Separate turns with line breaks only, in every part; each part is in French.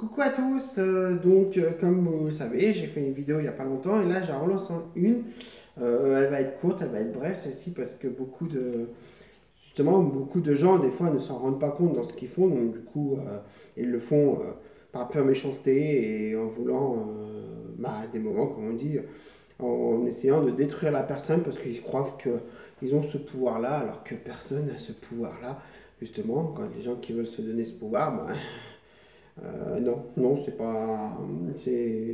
Coucou à tous, comme vous le savez, j'ai fait une vidéo il n'y a pas longtemps et là j'en relance une. Elle va être courte, elle va être brève celle-ci parce que beaucoup de gens des fois ne s'en rendent pas compte dans ce qu'ils font, donc du coup ils le font par pure méchanceté et en voulant, à des moments comme on dit, en essayant de détruire la personne parce qu'ils croient qu'ils ont ce pouvoir-là alors que personne n'a ce pouvoir-là. Justement, quand les gens qui veulent se donner ce pouvoir, non, non, c'est pas. C'est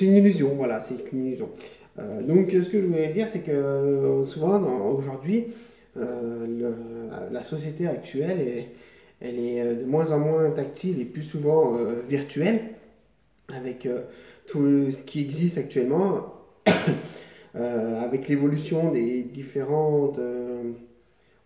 une illusion, voilà, c'est une illusion. Ce que je voulais dire, c'est que souvent, aujourd'hui, la société actuelle, elle est de moins en moins tactile et plus souvent virtuelle, avec tout ce qui existe actuellement, avec l'évolution des différentes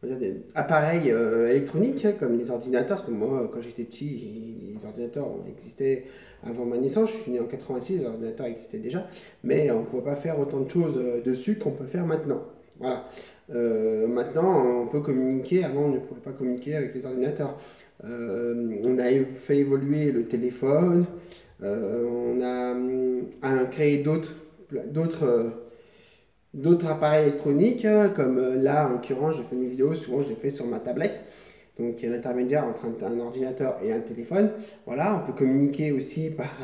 on va dire des appareils électroniques, hein, comme les ordinateurs, parce que moi, quand j'étais petit, les ordinateurs existaient avant ma naissance, je suis né en 86, les ordinateurs existaient déjà, mais on ne pouvait pas faire autant de choses dessus qu'on peut faire maintenant. Voilà. Maintenant, on peut communiquer, avant on ne pouvait pas communiquer avec les ordinateurs. On a fait évoluer le téléphone, on a créé d'autres appareils électroniques, comme là en l'occurrence, j'ai fait mes vidéos, souvent je les fais sur ma tablette, donc il y a l'intermédiaire entre un ordinateur et un téléphone. Voilà, on peut communiquer aussi par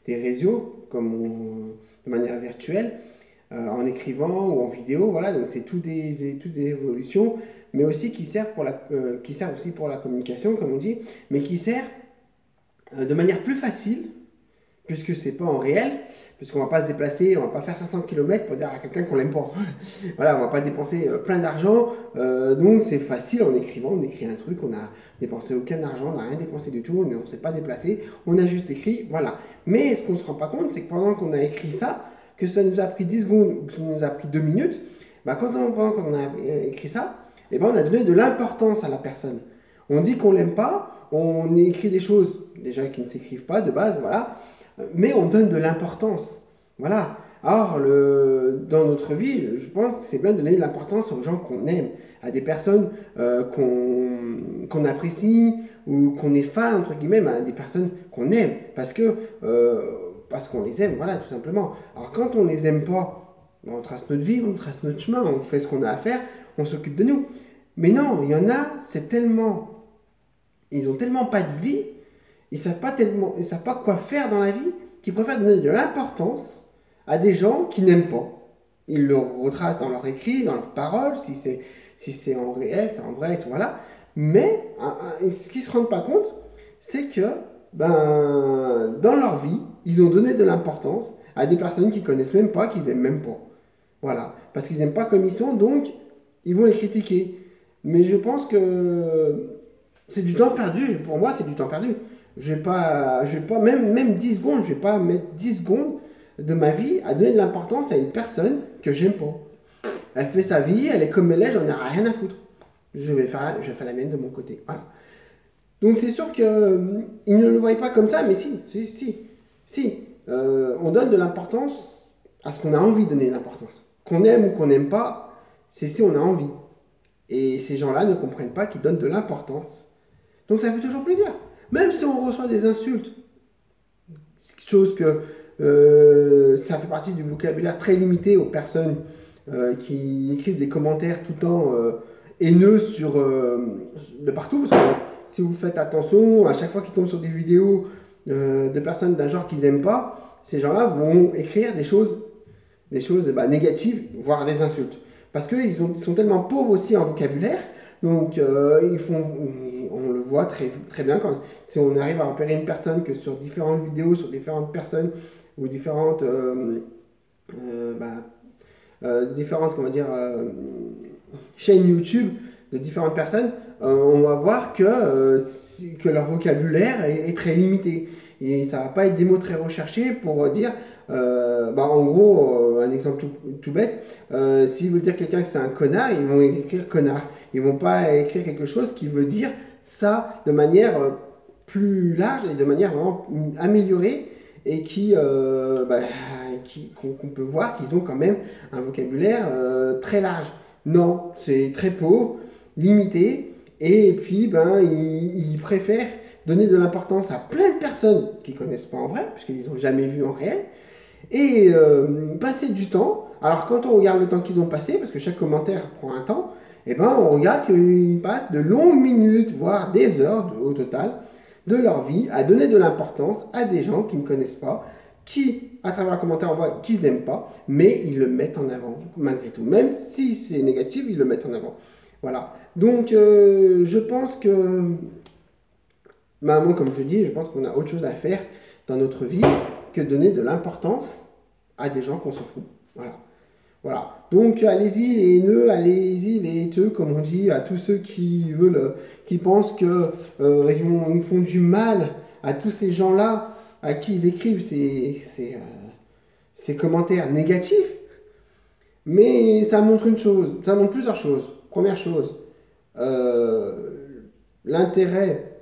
des réseaux, de manière virtuelle, en écrivant ou en vidéo. Voilà, donc c'est toutes des évolutions, mais aussi qui servent aussi pour la communication, comme on dit, mais qui servent de manière plus facile puisque c'est pas en réel, puisqu'on va pas se déplacer, on va pas faire 500 km pour dire à quelqu'un qu'on l'aime pas. Voilà, on va pas dépenser plein d'argent, donc c'est facile en écrivant, on écrit un truc, on a dépensé aucun argent, on n'a rien dépensé du tout, on s'est pas déplacé, on a juste écrit, voilà. Mais ce qu'on se rend pas compte, c'est que pendant qu'on a écrit ça, que ça nous a pris 10 secondes ou que ça nous a pris 2 minutes, pendant qu'on a écrit ça, on a donné de l'importance à la personne. On dit qu'on l'aime pas, on écrit des choses déjà qui ne s'écrivent pas de base, voilà, mais on donne de l'importance. Voilà. Or, dans notre vie, je pense que c'est bien de donner de l'importance aux gens qu'on aime, à des personnes qu'on apprécie ou qu'on est fan, entre guillemets, à des personnes qu'on aime, parce qu'on les aime, voilà, tout simplement. Alors, quand on les aime pas, on trace notre vie, on trace notre chemin, on fait ce qu'on a à faire, on s'occupe de nous. Mais non, il y en a, ils ont tellement pas de vie, ils savent pas quoi faire dans la vie, qu'ils préfèrent donner de l'importance à des gens qui n'aiment pas. Ils le retracent dans leur écrit, dans leurs paroles, si c'est en réel, c'est en vrai, et tout, voilà. Mais ce qu'ils ne se rendent pas compte, c'est que dans leur vie, ils ont donné de l'importance à des personnes qu'ils connaissent même pas, qu'ils aiment même pas. Voilà. Parce qu'ils n'aiment pas comme ils sont, donc ils vont les critiquer. Mais je pense que c'est du temps perdu. Pour moi, c'est du temps perdu. Je vais pas même 10 secondes, je vais pas mettre 10 secondes de ma vie à donner de l'importance à une personne que j'aime pas. Elle fait sa vie, elle est comme elle est, j'en ai rien à foutre. Je vais faire la mienne de mon côté. Voilà. Donc c'est sûr qu'ils ne le voient pas comme ça, mais si. On donne de l'importance à ce qu'on a envie de donner de l'importance. Qu'on aime ou qu'on n'aime pas, c'est si on a envie. Et ces gens-là ne comprennent pas qu'ils donnent de l'importance. Donc ça fait toujours plaisir. Même si on reçoit des insultes, chose que ça fait partie du vocabulaire très limité aux personnes qui écrivent des commentaires tout le temps haineux de partout. Parce que si vous faites attention, à chaque fois qu'ils tombent sur des vidéos de personnes d'un genre qu'ils n'aiment pas, ces gens-là vont écrire des choses négatives, voire des insultes. Parce qu'ils sont tellement pauvres aussi en vocabulaire, donc on le voit très bien si on arrive à repérer une personne que sur différentes vidéos, sur différentes personnes ou différentes comment dire, chaînes YouTube de différentes personnes, on va voir que leur vocabulaire est très limité. Et ça va pas être des mots très recherchés pour dire, en gros, un exemple tout bête, s'ils veulent dire quelqu'un que c'est un connard, ils vont écrire connard. Ils vont pas écrire quelque chose qui veut dire ça de manière plus large et de manière vraiment améliorée et qu'on peut voir qu'ils ont quand même un vocabulaire très large. Non, c'est très pauvre, limité, et puis ils préfèrent donner de l'importance à plein de personnes qui ne connaissent pas en vrai, puisqu'ils les ont jamais vus en réel, et passer du temps. Alors quand on regarde le temps qu'ils ont passé, parce que chaque commentaire prend un temps, eh ben, on regarde qu'ils passent de longues minutes, voire des heures au total, de leur vie à donner de l'importance à des gens qui ne connaissent pas, qui, à travers un commentaire, on voit qu'ils n'aiment pas, mais ils le mettent en avant, malgré tout. Même si c'est négatif, ils le mettent en avant. Voilà. Donc, je pense que, maman, comme je dis, je pense qu'on a autre chose à faire dans notre vie que donner de l'importance à des gens qu'on s'en fout. Voilà. Voilà. Donc allez-y les haineux, allez-y les haiteux, comme on dit, à tous ceux qui veulent, qui pensent que ils font du mal à tous ces gens-là à qui ils écrivent ces commentaires négatifs. Mais ça montre une chose, ça montre plusieurs choses. Première chose, l'intérêt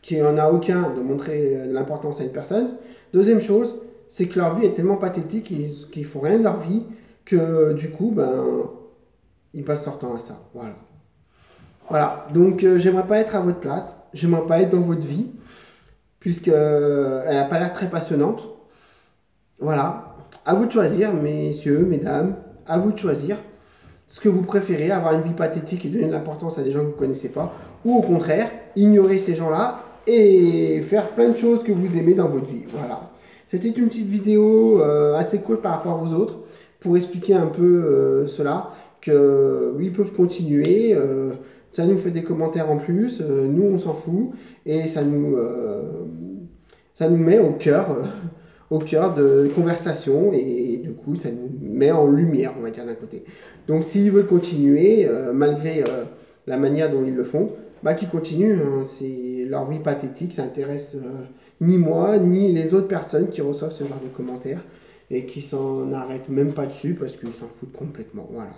qu'il n'y en a aucun de montrer de l'importance à une personne. Deuxième chose, c'est que leur vie est tellement pathétique qu'ils font rien de leur vie que du coup, ils passent leur temps à ça. Voilà. Voilà. Donc, j'aimerais pas être à votre place. J'aimerais pas être dans votre vie, puisqu'elle n'a pas l'air très passionnante. Voilà. À vous de choisir, messieurs, mesdames. À vous de choisir ce que vous préférez, avoir une vie pathétique et donner de l'importance à des gens que vous ne connaissez pas, ou au contraire, ignorer ces gens-là et faire plein de choses que vous aimez dans votre vie. Voilà. C'était une petite vidéo assez courte par rapport aux autres pour expliquer un peu cela, que oui, ils peuvent continuer, ça nous fait des commentaires en plus, nous on s'en fout, et ça nous met au cœur de conversation, et du coup ça nous met en lumière, on va dire d'un côté. Donc s'ils veulent continuer, malgré la manière dont ils le font, qu'ils continuent, hein, c'est leur vie pathétique, ça intéresse ni moi, ni les autres personnes qui reçoivent ce genre de commentaires, et qui s'en arrêtent même pas dessus, parce qu'ils s'en foutent complètement, voilà.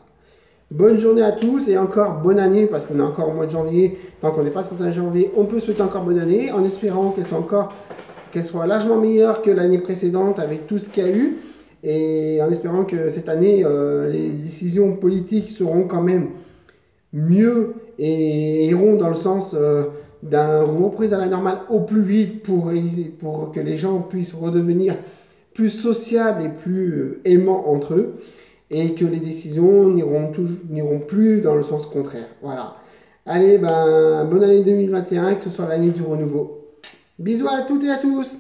Bonne journée à tous, et encore bonne année, parce qu'on est encore au mois de janvier, tant qu'on n'est pas le 31 janvier, on peut souhaiter encore bonne année, en espérant qu'elle soit largement meilleure que l'année précédente avec tout ce qu'il y a eu, et en espérant que cette année, les décisions politiques seront quand même mieux et iront dans le sens d'un reprise à la normale au plus vite pour que les gens puissent redevenir plus sociables et plus aimants entre eux, et que les décisions n'iront plus dans le sens contraire. Voilà. Allez, bonne année 2021, que ce soit l'année du renouveau. Bisous à toutes et à tous.